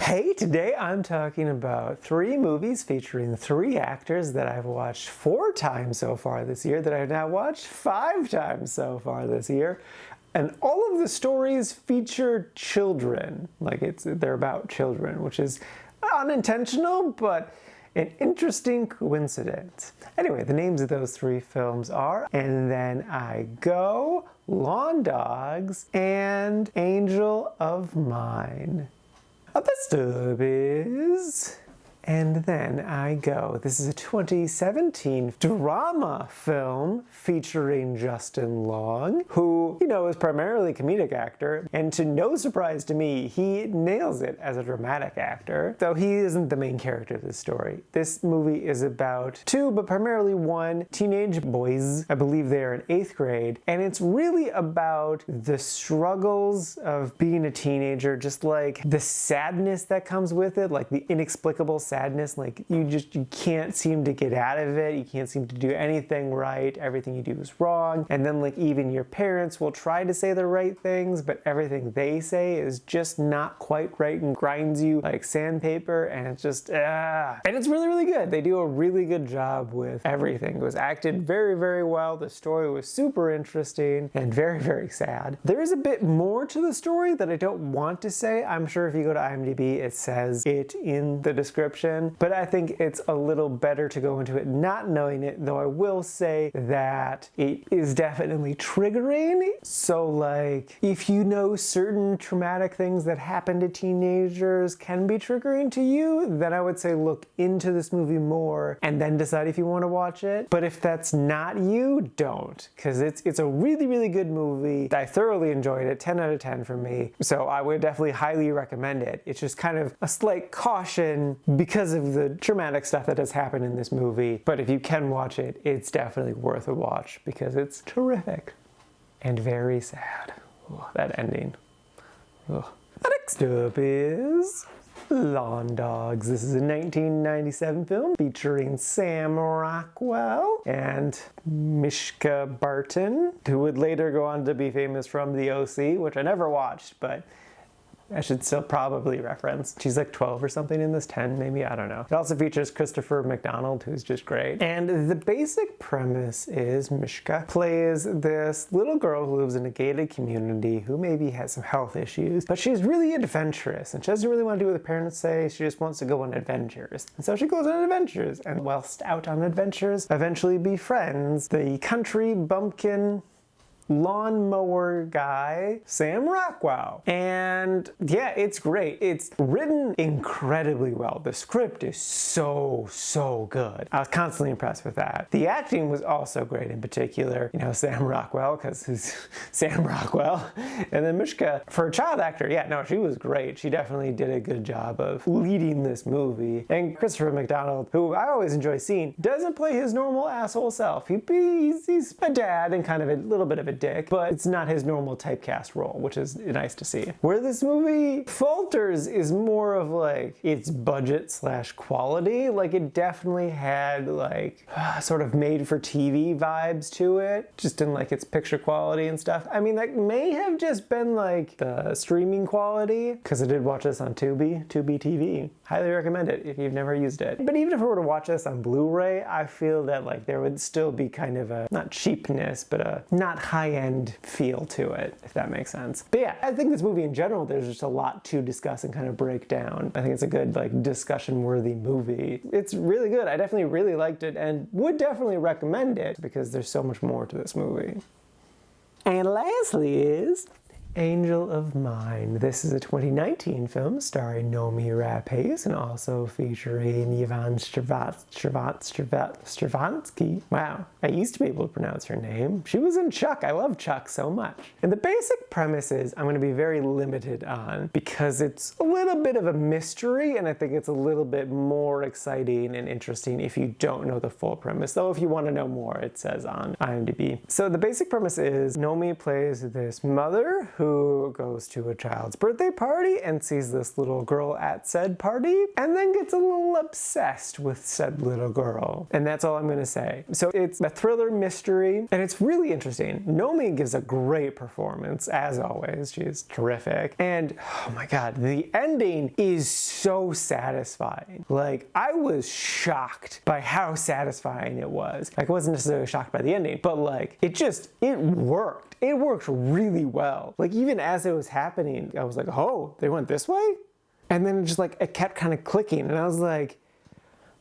Hey, today I'm talking about 3 movies featuring 3 actors that I've watched 4 times so far this year, that I've now watched 5 times so far this year. And all of the stories feature children. They're about children, which is unintentional, but an interesting coincidence. Anyway, the names of those 3 films are And Then I Go, Lawn Dogs, and Angel of Mine. The stub is And Then I Go. This is a 2017 drama film featuring Justin Long, who, is primarily a comedic actor, and to no surprise to me, he nails it as a dramatic actor, though he isn't the main character of this story. This movie is about 2, but primarily 1, teenage boys. I believe they're in 8th grade, and it's really about the struggles of being a teenager, just like the sadness that comes with it, like the inexplicable sadness, like you can't seem to get out of it, you can't seem to do anything right, everything you do is wrong, and then even your parents will try to say the right things, but everything they say is just not quite right and grinds you like sandpaper, and it's just, And it's really, really good. They do a really good job with everything. It was acted very, very well. The story was super interesting and very, very sad. There is a bit more to the story that I don't want to say. I'm sure if you go to IMDb, it says it in the description, but I think it's a little better to go into it not knowing it, though I will say that it is definitely triggering. So if you know certain traumatic things that happen to teenagers can be triggering to you, then I would say look into this movie more and then decide if you want to watch it. But if that's not you, don't, because it's a really, really good movie. I thoroughly enjoyed it, 10 out of 10 for me. So I would definitely highly recommend it. It's just kind of a slight caution because of the traumatic stuff that has happened in this movie. But if you can watch it, it's definitely worth a watch because it's terrific and very sad. Ooh, that ending. Ugh. Next up is Lawn Dogs. This is a 1997 film featuring Sam Rockwell and Mishka Barton, who would later go on to be famous from The O.C., which I never watched, but I should still probably reference. She's 12 or something in this, 10 maybe, I don't know. It also features Christopher McDonald, who's just great. And the basic premise is Mishka plays this little girl who lives in a gated community who maybe has some health issues, but she's really adventurous and she doesn't really want to do what the parents say, she just wants to go on adventures. And so she goes on adventures, and whilst out on adventures, eventually befriends the country bumpkin lawnmower guy, Sam Rockwell. And yeah, it's great. It's written incredibly well. The script is so good. I was constantly impressed with that. The acting was also great, in particular, Sam Rockwell, because he's Sam Rockwell. And then Mishka, for a child actor, she was great. She definitely did a good job of leading this movie. And Christopher McDonald, who I always enjoy seeing, doesn't play his normal asshole self. He's a dad and kind of a little bit of a dick, but it's not his normal typecast role, which is nice to see. Where this movie falters is more of its budget / quality. It definitely had sort of made for TV vibes to it, just in its picture quality and stuff. I mean, that may have just been the streaming quality, because I did watch this on Tubi TV. Highly recommend it if you've never used it. But even if I were to watch this on Blu-ray, I feel that there would still be kind of a, not cheapness, but a not high-end feel to it, if that makes sense. But yeah, I think this movie in general, there's just a lot to discuss and kind of break down. I think it's a good discussion-worthy movie. It's really good. I definitely really liked it and would definitely recommend it because there's so much more to this movie. And lastly is Angel of Mine. This is a 2019 film starring Nomi Rapace and also featuring Yvonne Strahovski. Wow, I used to be able to pronounce her name. She was in Chuck. I love Chuck so much. And the basic premise is I'm going to be very limited on because it's a little bit of a mystery, and I think it's a little bit more exciting and interesting if you don't know the full premise. Though if you want to know more, it says on IMDb. So the basic premise is Nomi plays this mother who goes to a child's birthday party and sees this little girl at said party and then gets a little obsessed with said little girl. And that's all I'm gonna say. So it's a thriller mystery and it's really interesting. Nomi gives a great performance, as always. She's terrific. And oh my God, the ending is so satisfying. Like, I was shocked by how satisfying it was. Like, I wasn't necessarily shocked by the ending, but like, it worked. It worked really well. Like, even as it was happening, I was like, oh, they went this way? And then it kept kind of clicking, and I was like,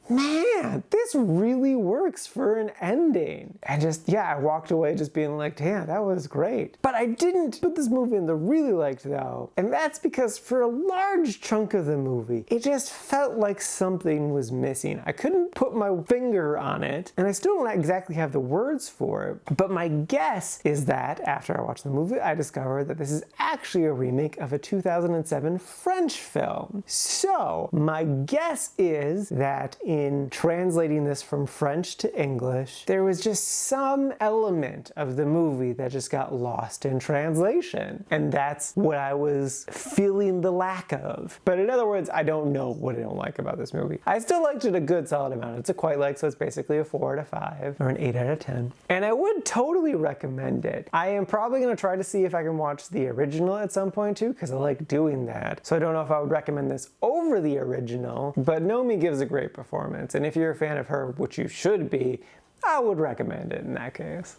man, this really works for an ending. And I walked away just being like, damn, that was great. But I didn't put this movie in the really liked though. And that's because for a large chunk of the movie, it just felt like something was missing. I couldn't put my finger on it, and I still don't exactly have the words for it. But my guess is that after I watched the movie, I discovered that this is actually a remake of a 2007 French film. So my guess is that in translating this from French to English, there was just some element of the movie that just got lost in translation. And that's what I was feeling the lack of. But in other words, I don't know what I don't like about this movie. I still liked it a good solid amount. It's a quite like, so it's basically a 4 out of 5 or an 8 out of 10. And I would totally recommend it. I am probably going to try to see if I can watch the original at some point too, because I like doing that. So I don't know if I would recommend this over the original, but Nomi gives a great performance. And if you're a fan of her, which you should be, I would recommend it in that case.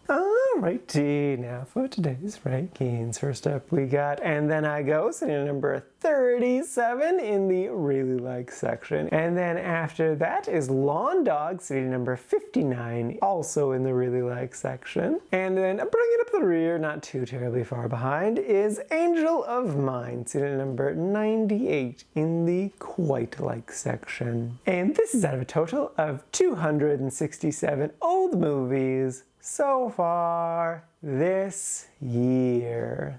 Alrighty, now for today's rankings. First up we got And Then I Go, sitting at number 37 in the really like section. And then after that is Lawn Dog, sitting at number 59, also in the really like section. And then bringing up the rear, not too terribly far behind, is Angel of Mine, sitting at number 98 in the quite like section. And this is out of a total of 267 old movies so far this year.